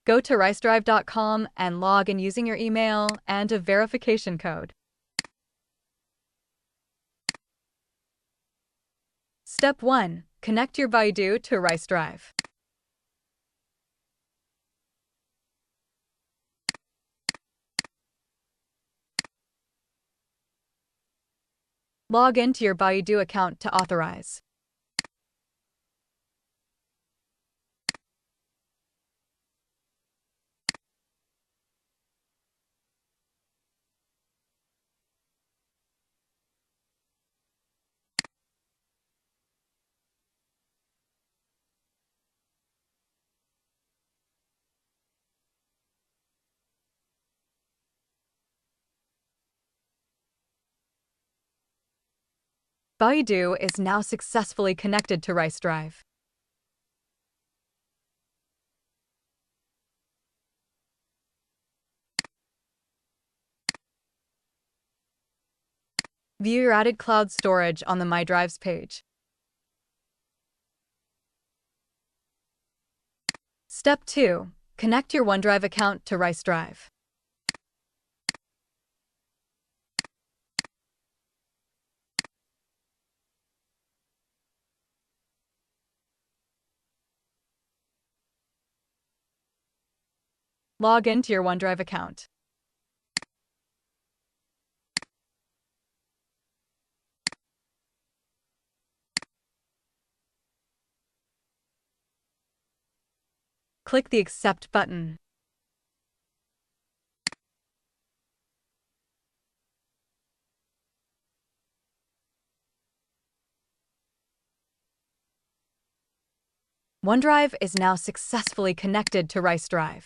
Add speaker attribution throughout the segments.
Speaker 1: Go to RiceDrive.com and log in using your email and a verification code. Step 1. Connect your Baidu to RiceDrive. Log into your Baidu account to authorize. Baidu is now successfully connected to RiceDrive. View your added cloud storage on the My Drives page. Step 2. Connect your OneDrive account to RiceDrive. Log into your OneDrive account. Click the Accept button. OneDrive is now successfully connected to RiceDrive.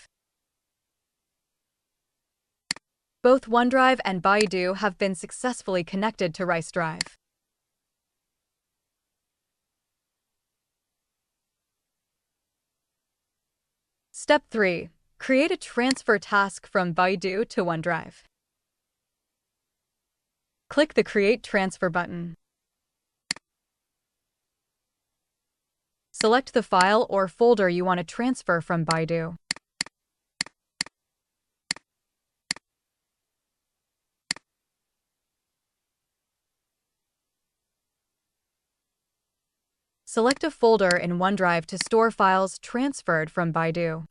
Speaker 1: Both OneDrive and Baidu have been successfully connected to RiceDrive. Step 3. Create a transfer task from Baidu to OneDrive. Click the Create Transfer button. Select the file or folder you want to transfer from Baidu. Select a folder in OneDrive to store files transferred from Baidu.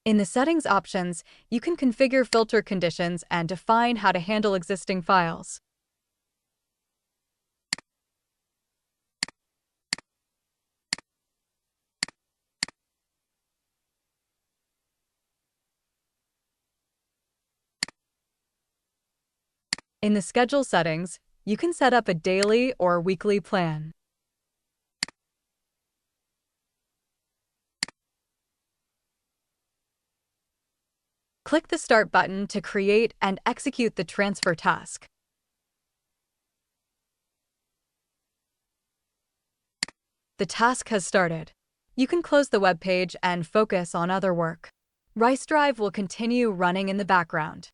Speaker 1: In the Settings options, you can configure filter conditions and define how to handle existing files. In the Schedule settings, you can set up a daily or weekly plan. Click the Start button to create and execute the transfer task. The task has started. You can close the web page and focus on other work. RiceDrive will continue running in the background.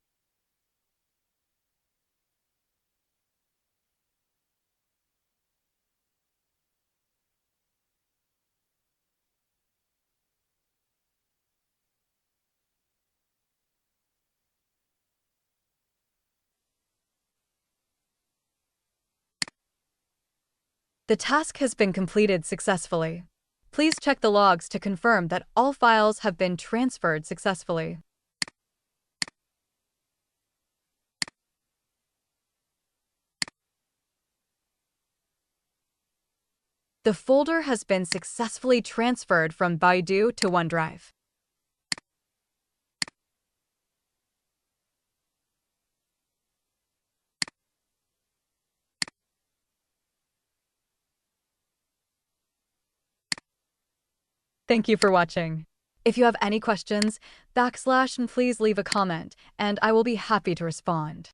Speaker 1: The task has been completed successfully. Please check the logs to confirm that all files have been transferred successfully. The folder has been successfully transferred from Baidu to OneDrive. Thank you for watching. If you have any questions, / and please leave a comment, and I will be happy to respond.